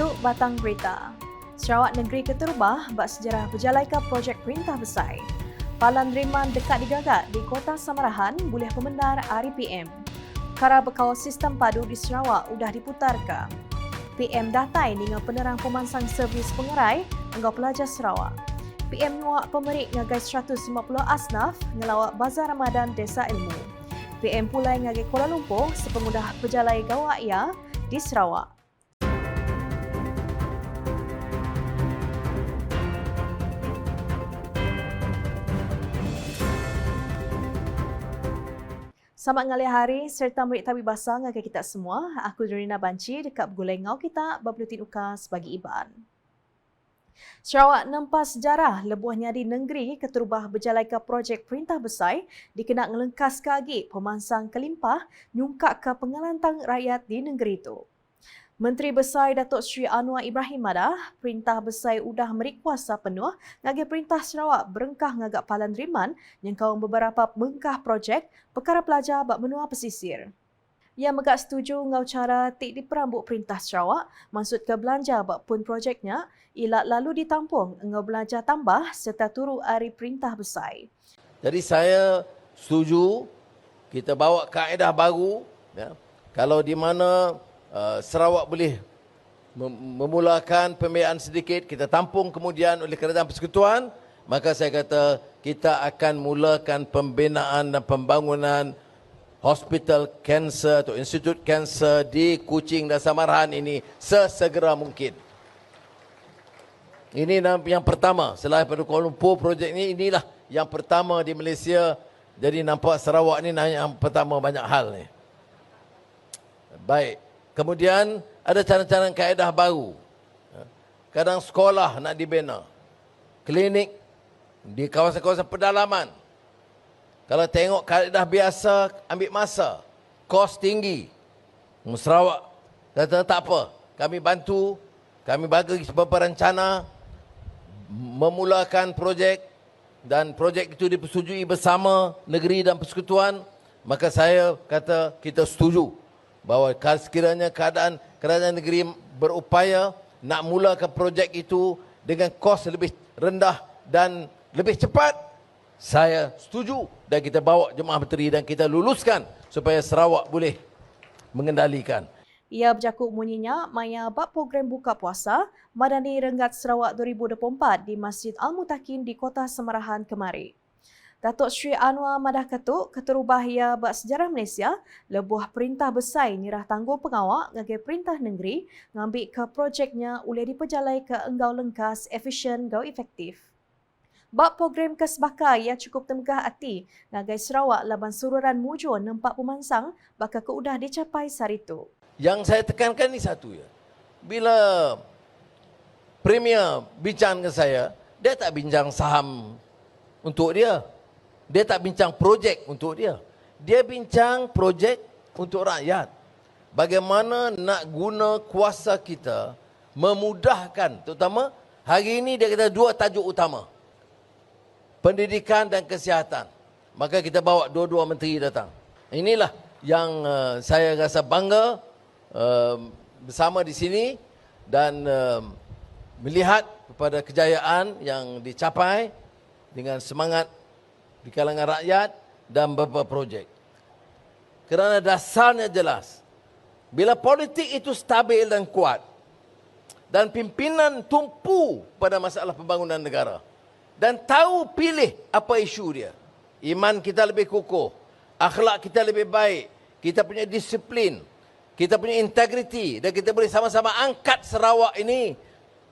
Datuk Batang Berita. Sarawak Negeri Keterubah bak sejarah berjalai ke projek Perintah Besar. Palan Riman dekat digagak di Kota Samarahan boleh pemendar RPM. Kara bekal sistem padu di Sarawak udah diputarkan. PM datai dengan penerang pemansang servis pengerai enggau pelajar Sarawak. PM nguak pemerik ngagai 150 asnaf ngelawak Bazar Ramadan Desa Ilmu. PM pulai ngagai Kuala Lumpur sepengudah berjalai gawak ia di Sarawak. Selamat ngalih hari serta merik tabi basah ngagai kita semua. Aku Dorina Banci dekat bergulai ngau kita berbuletin ukas bagi Iban. Sarawak nampak sejarah lebuhnya di negeri keterubah berjalai ke projek Perintah Besar dikena ngelengkas kagi pemansang kelimpah nyungkak ke pengalantang rakyat di negeri itu. Menteri Besar Datuk Seri Anwar Ibrahim Madah, Perintah Besar udah merik kuasa penuh ngagai Perintah Sarawak berengkah ngagak Palan Riman yang kaum beberapa bengkah projek perkara pelajar bak menua pesisir. Ia megak setuju ngau cara tik diperambut Perintah Sarawak maksud ke belanja bak pun projeknya ialah lalu ditampung ngau belanja tambah serta turu hari Perintah Besar. Jadi saya setuju kita bawa kaedah baru ya, kalau di mana Sarawak boleh memulakan pembiayaan sedikit, kita tampung kemudian oleh Kerajaan Persekutuan, maka saya kata kita akan mulakan pembinaan dan pembangunan hospital kanser atau institut kanser di Kuching dan Samarahan ini sesegera mungkin. Ini yang pertama, selain pada Kuala Lumpur, projek ini inilah yang pertama di Malaysia. Jadi nampak Sarawak ni yang pertama banyak hal ni. Baik. Kemudian ada cara-cara kaedah baru. Kadang sekolah nak dibina. Klinik di kawasan-kawasan pedalaman. Kalau tengok kaedah biasa ambil masa. Kos tinggi. Sarawak kata tak apa. Kami bantu. Kami bagi beberapa rencana. Memulakan projek. Dan projek itu dipersetujui bersama negeri dan persekutuan. Maka saya kata kita setuju. Bahawa sekiranya keadaan kerajaan negeri berupaya nak mulakan projek itu dengan kos lebih rendah dan lebih cepat, saya setuju dan kita bawa jemaah menteri dan kita luluskan supaya Sarawak boleh mengendalikan. Ia berjakut munyinya maya bab program buka puasa Madani Renggat Sarawak 2024 di Masjid Al-Mutakin di Kota Samarahan kemari. Datuk Seri Anwar Madah Ketuk, Keterubah ia bak sejarah Malaysia, lebuh Perintah Besar nyerah tangguh pengawak ngagai Perintah Negeri ngambil ke projeknya boleh diperjalai ke enggau lengkas, efisien, gau efektif. Bab program kesbaka ia cukup temegah hati ngagai Sarawak laban sururan mujur nampak pemansang bakal keudah dicapai saritu. Yang saya tekankan ni satu ya. Bila Premier bincang dengan saya, dia tak bincang saham untuk dia. Dia tak bincang projek untuk dia. Dia bincang projek untuk rakyat. Bagaimana nak guna kuasa kita memudahkan, terutama hari ini dia kata dua tajuk utama. Pendidikan dan kesihatan. Maka kita bawa dua-dua menteri datang. Inilah yang saya rasa bangga bersama di sini dan melihat kepada kejayaan yang dicapai dengan semangat di kalangan rakyat dan beberapa projek. Kerana dasarnya jelas. Bila politik itu stabil dan kuat dan pimpinan tumpu pada masalah pembangunan negara dan tahu pilih apa isu dia, iman kita lebih kukuh, akhlak kita lebih baik, kita punya disiplin, kita punya integriti dan kita boleh sama-sama angkat Sarawak ini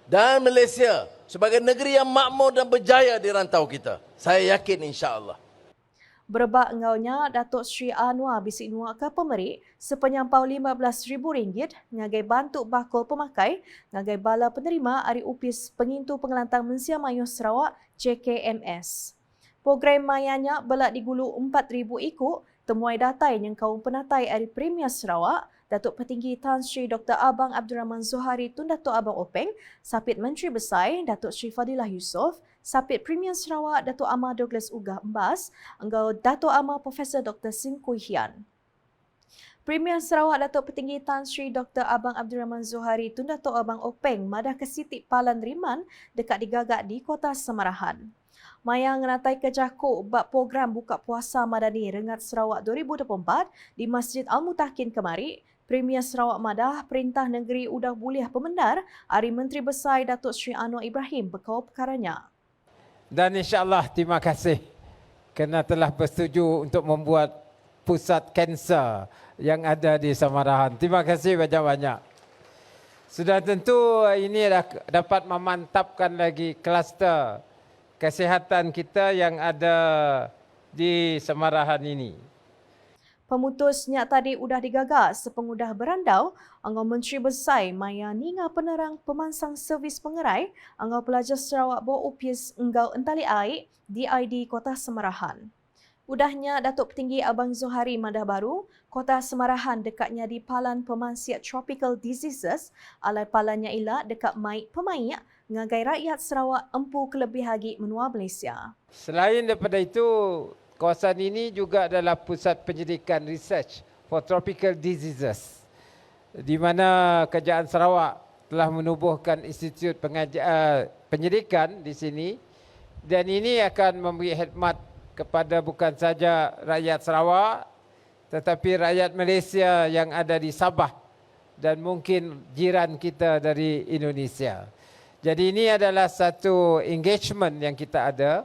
dan Malaysia sebagai negeri yang makmur dan berjaya di rantau kita. Saya yakin insya-Allah. Berbak engaunya, Datuk Seri Anwar bisik nuak ke pemerik sepenyampau RM15,000 ngagai bantu bakul pemakai ngagai bala penerima Ari Upis Pengintu Pengelantang Mensia Mayuh Sarawak JKMS. Program mayanya belak digulu 4,000 ikut temuai datai yang kaum penatai Ari Premier Sarawak Datuk Petinggi Tan Sri Dr. Abang Abdul Rahman Zuhari Tun Datuk Abang Openg, Sapit Menteri Besar Datuk Sri Fadilah Yusof, Sapit Premier Sarawak Datuk Amar Douglas Ugah Embas, enggau Datuk Amar Profesor Dr. Sim Kui Hian. Premier Sarawak Datuk Petinggi Tan Sri Dr. Abang Abdul Rahman Zuhari tun Datuk Abang Openg madah ke Siti Palan Riman dekat digagak di Kota Semarahan. Maya ngeratai ke jakuk bab program buka puasa Madani Rengat Sarawak 2024 di Masjid Al-Mutakin kemari, Premier Sarawak madah Perintah Negeri Udah Buliah Pemendar Hari Menteri Besar Datuk Sri Anwar Ibrahim berkau perkaranya. Dan insya-Allah terima kasih kerana telah bersetuju untuk membuat pusat kanser yang ada di Semarahan. Terima kasih banyak-banyak. Sudah tentu ini dapat memantapkan lagi kluster kesihatan kita yang ada di Semarahan ini. Pemutusnya tadi udah digagas sepengudah berandau, Angau Menteri Besar Maya Ninga Penerang Pemansang Servis Pengerai, Angau Pelajar Sarawak Bawa Upis Enggau Entali Air, DID Kota Semarahan. Udahnya Datuk Petinggi Abang Zuhari Madah Baru, Kota Semarahan dekatnya di Palan Pemansiat Tropical Diseases, alai palannya ialah dekat Maik Pemaik, ngagai rakyat Sarawak empu kelebih hagi menua Malaysia. Selain daripada itu, kawasan ini juga adalah pusat penyelidikan research for tropical diseases, di mana Kerajaan Sarawak telah menubuhkan institut penyelidikan di sini, dan ini akan memberi khidmat kepada bukan saja rakyat Sarawak tetapi rakyat Malaysia yang ada di Sabah dan mungkin jiran kita dari Indonesia. Jadi ini adalah satu engagement yang kita ada,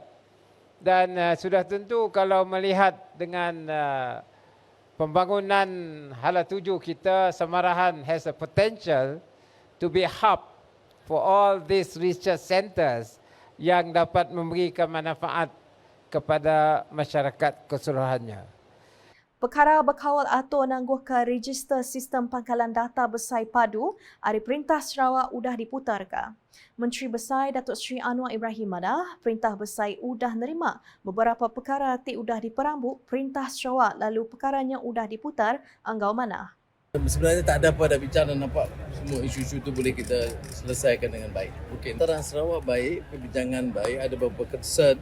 dan sudah tentu kalau melihat dengan pembangunan hala tuju kita, Semarahan has a potential to be a hub for all these research centers yang dapat memberikan manfaat kepada masyarakat keseluruhannya. Perkara berkawal atau nangguhkan register sistem pangkalan data besar padu, hari Perintah Sarawak udah diputarkan. Menteri Besar Datuk Sri Anwar Ibrahim madah, Perintah Besar udah nerima beberapa perkara ti udah diperambut Perintah Sarawak lalu perkaranya udah diputar anggau mana. Sebenarnya tak ada apa dah bicara, nampak semua isu-isu itu boleh kita selesaikan dengan baik. Okey, antara Sarawak baik, perbincangan baik, ada beberapa concern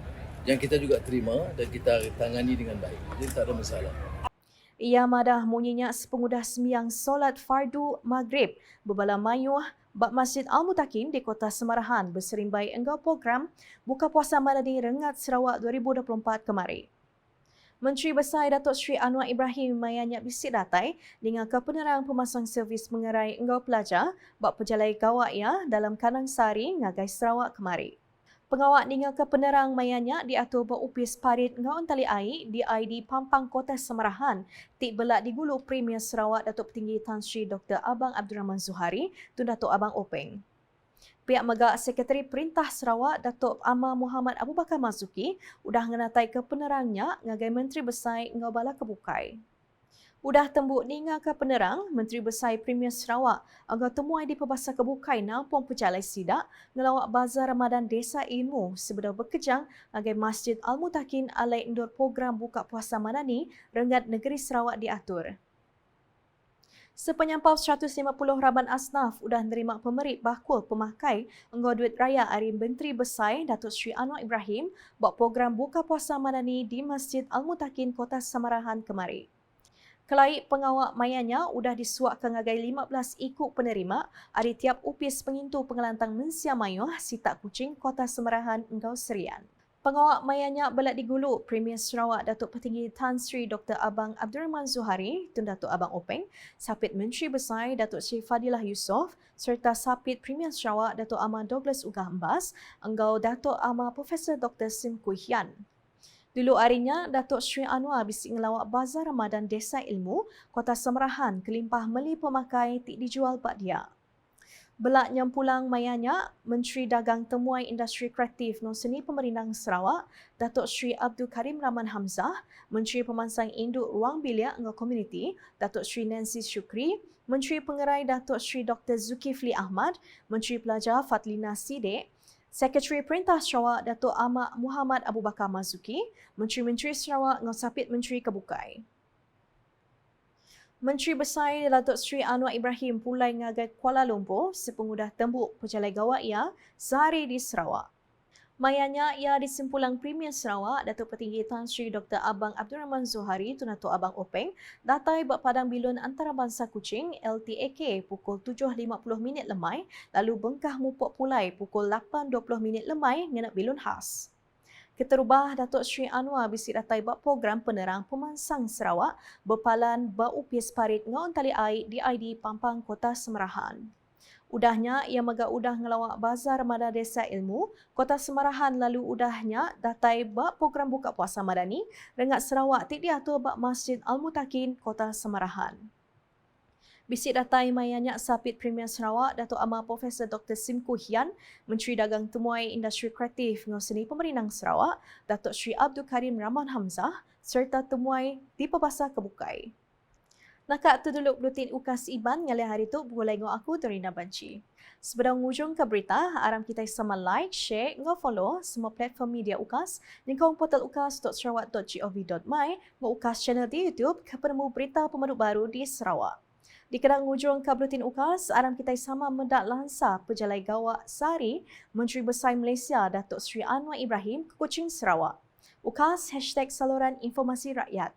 yang kita juga terima dan kita tangani dengan baik. Jadi tak ada masalah. Ia madah munyinya sepengudah sembiang solat fardu maghrib berbala mayuh bab Masjid Al-Mutakin di Kota Semarahan berserimbai enggau program buka puasa Madani Rengat Sarawak 2024 kemari. Menteri Besar Datuk Sri Anwar Ibrahim mayanya bisik datai dengan ke penerang pemasang servis mengerai enggau pelajar bab pejalai gawak ia dalam Kanang Sari ngagai Sarawak kemari. Pengawak dengan ke penerang mayanya diatur berupis parit ngau entali air di ID Pampang Kota Semarahan tik belak digulu Premier Sarawak Datuk Petinggi Tan Sri Dr. Abang Abdul Rahman Zuhari tun Datuk Abang Openg. Pihak Megak Sekretari Perintah Sarawak Datuk Amar Muhammad Abu Bakar Mazuki udah ngenatai ke penerangnya ngagai Menteri Besar ngau bala kebukai. Udah tembuk ninga ke penerang, Menteri Besar Premier Sarawak agar temuai di Pebasar Kebukai nampung pejalai sidak ngelawak Bazar Ramadan Desa Ilmu sebedar berkejang agar Masjid Al-Mutakin alai endur program buka puasa Madani Rengat Negeri Sarawak diatur. Sepenyampau 150 Raban Asnaf udah nerima pemerit bakul pemakai engau duit raya hari Menteri Besar Datuk Sri Anwar Ibrahim buat program buka puasa Madani di Masjid Al-Mutakin Kota Semarahan kemari. Kelai pengawak mayanya udah disuakkan ngagai 15 ikut penerima hari tiap upis pengintu pengelantang Mensia Mayuh Sitak Kuching Kota Semarahan Engau Serian. Pengawak mayanya belak digulu Premier Sarawak Datuk Petinggi Tan Sri Dr. Abang Abdul Rahman Zuhari tun Datuk Abang Openg, Sapit Menteri Besar Datuk Sri Fadilah Yusof serta Sapit Premier Sarawak Datuk Amar Douglas Ugah Embas, Engau Datuk Amar Profesor Dr. Sim Kui Hian. Dulu harinya, Datuk Sri Anwar bisik ngelawak Bazar Ramadan Desa Ilmu, Kota Semarahan, kelimpah meli pemakai tik dijual bak dia. Belak nyampulang mayanya, Menteri Dagang Temuai Industri Kreatif non Seni Pemerintah Sarawak, Datuk Sri Abdul Karim Rahman Hamzah, Menteri Pemansang Induk Ruang Biliak Engau Komuniti, Datuk Sri Nancy Syukri, Menteri Pengerai Datuk Sri Dr. Zulkifli Ahmad, Menteri Pelajar Fatlina Sidek, Sekretari Perintah Sarawak Datuk Amar Muhammad Abu Bakar Mazuki, Menteri-Menteri Sarawak ngau Sapit Menteri Kebukai. Menteri Besar Datuk Sri Anwar Ibrahim pulai ngagai Kuala Lumpur sepengudah tembuk pejalai gawak ia sehari di Sarawak. Mayanya ia disimpulang Premier Sarawak Datuk Petinggi Tan Sri Dr. Abang Abdul Rahman Zohari Tunato Abang Openg datai bak Padang Bilun Antarabangsa Kuching LTAK pukul 7.50 lemai lalu bengkah mupok pulai pukul 8.20 lemai ngenak Bilun khas. Keterubah Datuk Sri Anwar bisik datai bak program penerang pemansang Sarawak berpalan bak upis parit ngaun tali air di ID Pampang Kota Semerahan. Udahnya, ia megak udah ngelawak Bazar Mada Desa Ilmu, Kota Semerahan lalu udahnya datai bak program buka puasa madani, rengat Sarawak tik diatur bak Masjid Al-Mutakin, Kota Semerahan. Bisik datai mayanyak Sapit Premier Sarawak, Datuk Amar Profesor Dr. Simku Hian, Menteri Dagang Temuai Industri Kreatif dengan Seni Pemerintah Sarawak, Datuk Sri Abdul Karim Rahman Hamzah, serta Temuai di Pebasar Kebukai. Nakak tu dulu bulutin UKAS IBAN ngalih hari tu boleh ngok aku Dorina Banci. Sebelum hujung ke berita, aram kita sama like, share, ngok follow semua platform media UKAS dan kau portal ukas.sarawak.gov.my ngok UKAS channel di YouTube ke penemu berita pemerut baru di Sarawak. Di kedang hujung ke bulutin UKAS, aram kita sama mendak lansa pejalai gawak Sari Menteri Besar Malaysia Datuk Sri Anwar Ibrahim ke Kuching Sarawak. UKAS #saluran informasi rakyat.